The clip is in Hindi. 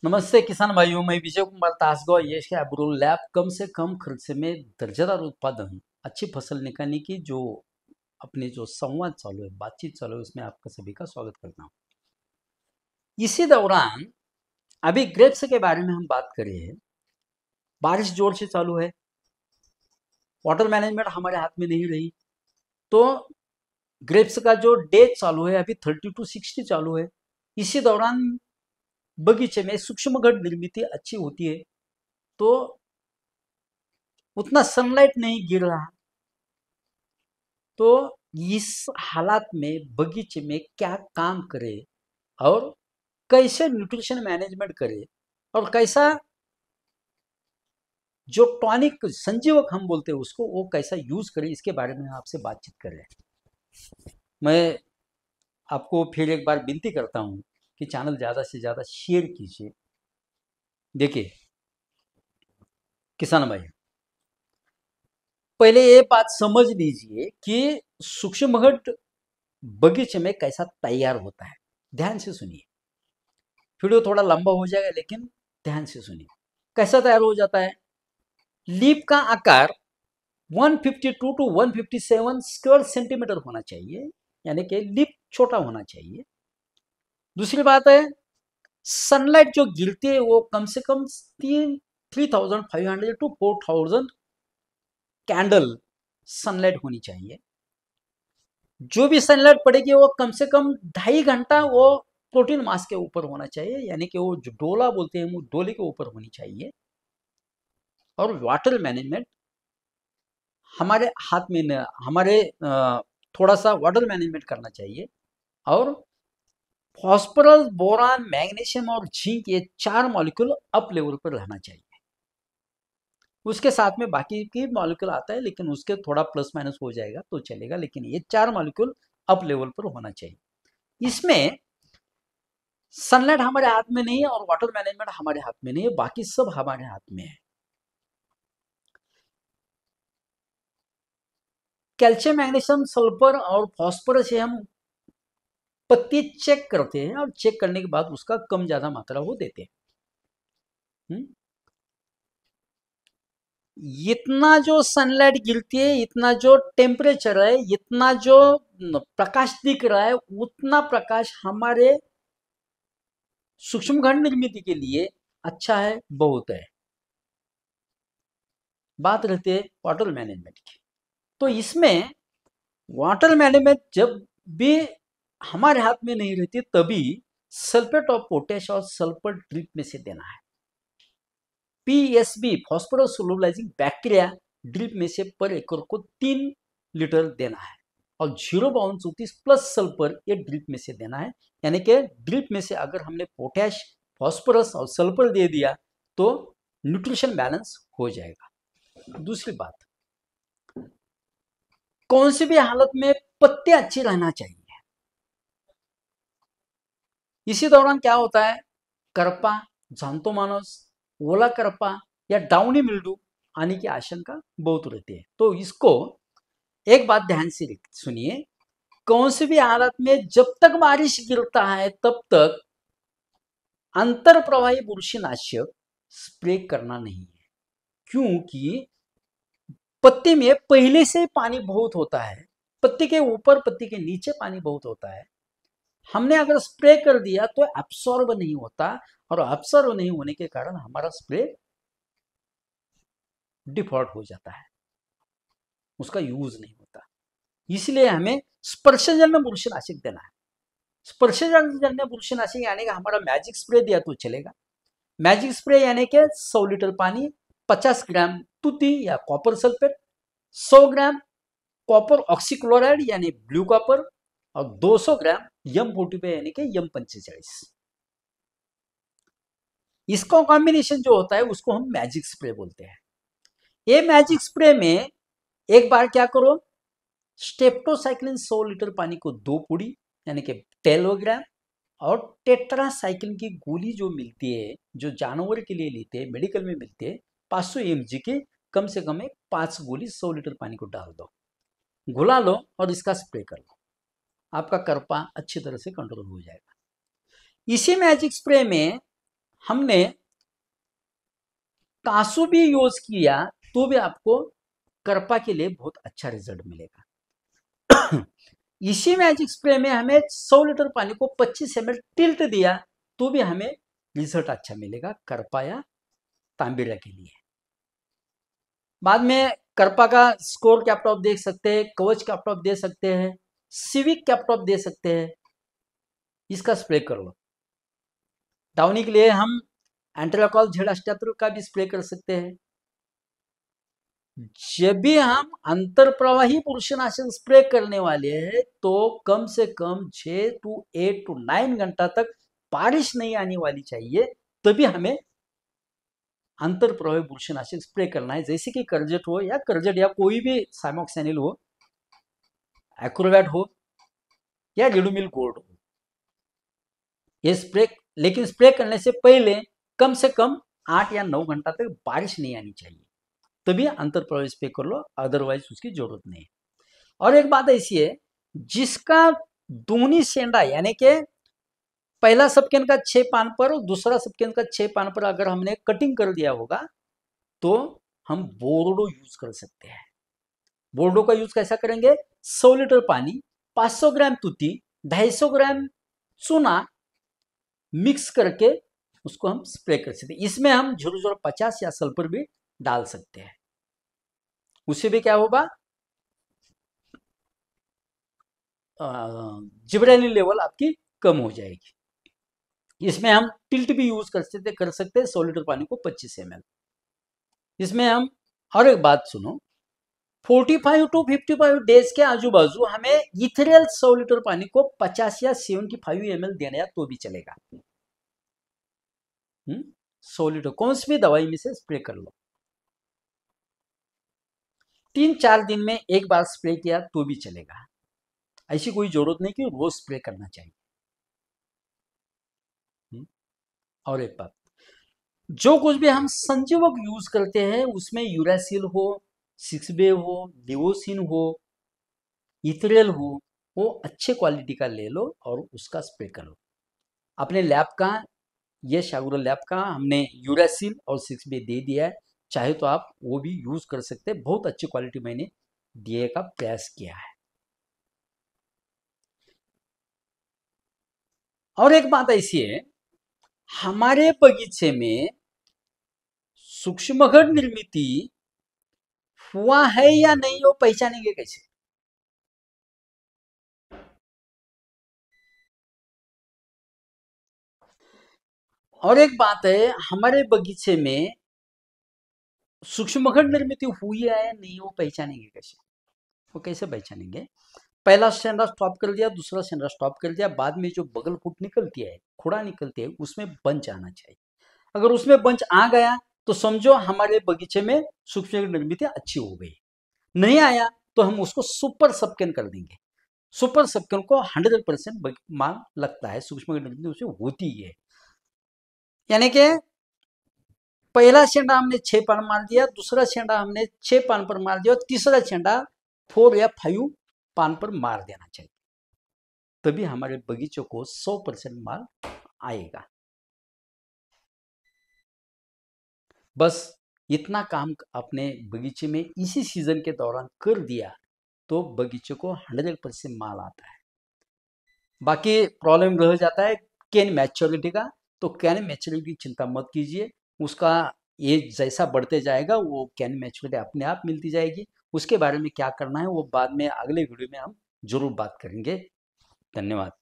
नमस्ते किसान भाइयों, मैं विजय कुमार तासगांव यश के एग्रो लैब कम से कम खर्च में दर्जेदार उत्पादन अच्छी फसल निकालने की जो अपनी जो संवाद चालू है, बातचीत चालू है, उसमें आपका सभी का स्वागत करता हूँ। इसी दौरान अभी ग्रेप्स के बारे में हम बात करें। बारिश जोर से चालू है, वाटर मैनेजमेंट हमारे हाथ में नहीं रही, तो ग्रेप्स का जो डेज चालू है अभी 30 to 60 चालू है। इसी दौरान बगीचे में सूक्ष्म घट निर्मित अच्छी होती है, तो उतना सनलाइट नहीं गिर रहा, तो इस हालात में बगीचे में क्या काम करे और कैसे न्यूट्रिशन मैनेजमेंट करे और कैसा जो टॉनिक संजीवक हम बोलते हैं उसको वो कैसा यूज करे, इसके बारे में आपसे बातचीत कर रहे हैं। मैं आपको फिर एक बार विनती करता हूं कि चैनल ज़्यादा से ज़्यादा शेयर कीजिए। देखिए किसान भाई, पहले ये बात समझ लीजिए कि सूक्ष्म घट बगीचे में कैसा तैयार होता है। ध्यान से सुनिए, वीडियो थोड़ा लंबा हो जाएगा लेकिन ध्यान से सुनिए। कैसा तैयार हो जाता है? लीफ का आकार 152 to 157 स्क्वायर सेंटीमीटर होना चाहिए, यानी कि लीफ छोटा होना चाहिए। दूसरी बात है, सनलाइट जो गिरती है वो कम से कम 3500 to 4000 कैंडल सनलाइट होनी चाहिए। जो भी सनलाइट पड़ेगी वो कम से कम 2.5 घंटा वो प्रोटीन मास के ऊपर होना चाहिए, यानी कि वो जो डोला बोलते हैं वो डोले के ऊपर होनी चाहिए। और वाटर मैनेजमेंट हमारे हाथ में न, हमारे थोड़ा सा वाटर मैनेजमेंट करना चाहिए। और फॉस्फोरस, बोरान, मैग्नीशियम और जिंक, ये 4 मॉलिक्यूल अप लेवल पर रहना चाहिए। उसके साथ में बाकी की मॉलिक्यूल आता है, लेकिन उसके थोड़ा प्लस माइनस हो जाएगा तो चलेगा, लेकिन ये 4 मॉलिक्यूल अप लेवल पर होना चाहिए। इसमें सनलाइट हमारे हाथ में नहीं है और वाटर मैनेजमेंट हमारे हाथ में नहीं है, बाकी सब हमारे हाथ में है। कैल्शियम, मैग्नीशियम, सल्फर और फॉस्फोरस ये हम पत्ती चेक करते हैं और चेक करने के बाद उसका कम ज्यादा मात्रा वो देते हैं। इतना जो सनलाइट गिरती है, इतना जो टेम्परेचर है, इतना जो प्रकाश दिख रहा है, उतना प्रकाश हमारे सूक्ष्म घन निर्मित के लिए अच्छा है, बहुत है। बात रहती है वाटर मैनेजमेंट की, तो इसमें वाटर मैनेजमेंट जब भी हमारे हाथ में नहीं रहती तभी सल्फेट ऑफ पोटेश और सल्फर ड्रिप में से देना है। PSB, phosphorus solubilising bacteria, drip में से पर एकड़ को 3 लीटर देना है। और 0.34 प्लस सल्फर ये ड्रिप में से देना है, यानी कि ड्रिप में से अगर हमने पोटैश, फॉस्फोरस और सल्फर दे दिया तो न्यूट्रिशन बैलेंस हो जाएगा। दूसरी बात, कौन सी भी हालत में पत्ते अच्छी रहना चाहिए। इसी दौरान क्या होता है, करपा, जांतोमानस, ओला करपा या डाउनी मिल्डू आने की आशंका बहुत रहती है। तो इसको एक बात ध्यान से सुनिए, कौन सी भी हालत में जब तक बारिश गिरता है तब तक अंतर प्रवाही बुरशीनाशक स्प्रे करना नहीं है, क्योंकि पत्ती में पहले से पानी बहुत होता है, पत्ती के ऊपर पत्ती के नीचे पानी बहुत होता है। हमने अगर स्प्रे कर दिया तो एब्सॉर्ब नहीं होता, और एब्सॉर्ब नहीं होने के कारण हमारा स्प्रे डिफॉल्ट हो जाता है, उसका यूज नहीं होता। इसलिए हमें स्पर्शजन्य बुरशीनाशक देना है। स्पर्शजन्य बुरशीनाशक यानी कि हमारा मैजिक स्प्रे दिया तो चलेगा। मैजिक स्प्रे यानी कि 100 लीटर पानी, 50 ग्राम तुती या copper sulphate, 100 gram copper oxychloride यानी ब्लू कॉपर, और 200 ग्राम M45 यानी कि M45। इसका कॉम्बिनेशन जो होता है उसको हम मैजिक स्प्रे बोलते हैं। ये मैजिक स्प्रे में एक बार क्या करो, स्टेप्टोसाइक्लिन 100 लीटर पानी को 2 पूड़ी यानी कि 12 ग्राम, और टेट्रासाइक्लिन की गोली जो मिलती है, जो जानवर के लिए लेते हैं, मेडिकल में मिलते हैं, 500 mg की कम से कम 5 गोली 100 लीटर पानी को डाल दो, घुला लो और इसका स्प्रे कर लो। आपका करपा अच्छी तरह से कंट्रोल हो जाएगा। इसी मैजिक स्प्रे में हमने कासू भी यूज किया तो भी आपको करपा के लिए बहुत अच्छा रिजल्ट मिलेगा। इसी मैजिक स्प्रे में हमें 100 लीटर पानी को 25 ml टिल्ट दिया तो भी हमें रिजल्ट अच्छा मिलेगा करपा या तांबेरा के लिए। बाद में करपा का स्कोर कैप्ट आप देख सकते हैं, कवच कैप्ट आप दे सकते हैं, सिविक कैप्ट आप दे सकते हैं। इसका स्प्रे कर लो। डाउनी के लिए हम एंट्राकॉल Z78 का भी स्प्रे कर सकते हैं। जब भी हम अंतर प्रवाही पुरुषनाशक स्प्रे करने वाले हैं तो कम से कम 6 to 8 to 9 घंटा तक बारिश नहीं आने वाली चाहिए, तभी हमें अंतर प्रवाही पुरुषनाशक स्प्रे करना है। जैसे कि करजट हो या कोई भी साइमोक्सेनिल हो, एक्रोवैट हो या रिडोमिल गोल्ड हो, ये स्प्रे, लेकिन स्प्रे करने से पहले कम से कम 8 या 9 घंटा तक बारिश नहीं आनी चाहिए, तभी अंतर प्रवाही स्प्रे कर लो, अदरवाइज उसकी जरूरत नहीं है। और एक बात ऐसी है, जिसका दूनी सेंडा यानी कि पहला सबकेन का 6 पान पर और दूसरा सबकेन का 6 पान पर अगर हमने कटिंग कर दिया होगा तो हम बोर्डो यूज कर सकते हैं। बोर्डो का यूज कैसा करेंगे? 100 लीटर पानी, 500 ग्राम तुती, 250 ग्राम चूना मिक्स करके उसको हम स्प्रे कर सकते हैं। इसमें हम 0.050 या सल्फर भी डाल सकते हैं। उससे भी क्या होगा, जिब्रेलिन लेवल आपकी कम हो जाएगी। इसमें हम टिल्ट भी यूज कर सकते हैं 100 लीटर पानी को 25 ml। इसमें हम और एक बात सुनो, 45 to 55 डेज के आजू बाजू हमें इथेरियल 100 लीटर पानी को 50 या 75 ml देना है तो भी चलेगा। 100 लीटर कौन सी भी दवाई में से स्प्रे कर लो। 3-4 दिन में एक बार स्प्रे किया तो भी चलेगा, ऐसी कोई जरूरत नहीं कि रोज स्प्रे करना चाहिए। और एक बात, जो कुछ भी हम संजीवक यूज करते हैं उसमें यूरासिल हो, 6-बे हो, डिवोसिन हो, इथरेल हो, वो अच्छे क्वालिटी का ले लो और उसका स्प्रे कर लो। अपने लैब का, ये शागुरा लैब का हमने यूरासिल और 6-बे दे दिया है, चाहे तो आप वो भी यूज कर सकते हैं। बहुत अच्छी क्वालिटी मैंने दिए का प्रयास किया है। और एक बात ऐसी है, हमारे बगीचे में सूक्ष्मघट निर्मित हुआ है या नहीं, वो पहचानेंगे कैसे? और एक बात है, हमारे बगीचे में सूक्ष्मघट निर्मित हुई है या नहीं, वो पहचानेंगे कैसे? वो कैसे पहचानेंगे? पहला स्टैंडा स्टॉप कर दिया, दूसरा स्टैंडा स्टॉप कर दिया, बाद में जो बगल फुट निकलती है, खुड़ा निकलती है, उसमें बंच आना चाहिए। अगर उसमें बंच आ गया तो समझो हमारे बगीचे में सूक्ष्म निर्मित अच्छी हो गई। नहीं आया तो हम उसको सुपर सबकेन कर देंगे। सुपर सबकेन को 100% माल लगता है, सूक्ष्म निर्मित उसमें होती है। यानी कि पहला छेंडा हमने 6 पान मार दिया, दूसरा छेंडा हमने 6 पान पर मार दिया, तीसरा छेंडा 4 या 5 पान पर मार देना चाहिए, तभी हमारे बगीचों को 100% माल आएगा। बस इतना काम अपने बगीचे में इसी सीजन के दौरान कर दिया तो बगीचे को 100% माल आता है। बाकी प्रॉब्लम रह जाता है कैन मैच्योरिटी का, तो कैन मैच्योरिटी की चिंता मत कीजिए, उसका एज जैसा बढ़ते जाएगा वो कैन मैच्योरिटी अपने आप मिलती जाएगी। उसके बारे में क्या करना है वो बाद में अगले वीडियो में हम जरूर बात करेंगे। धन्यवाद।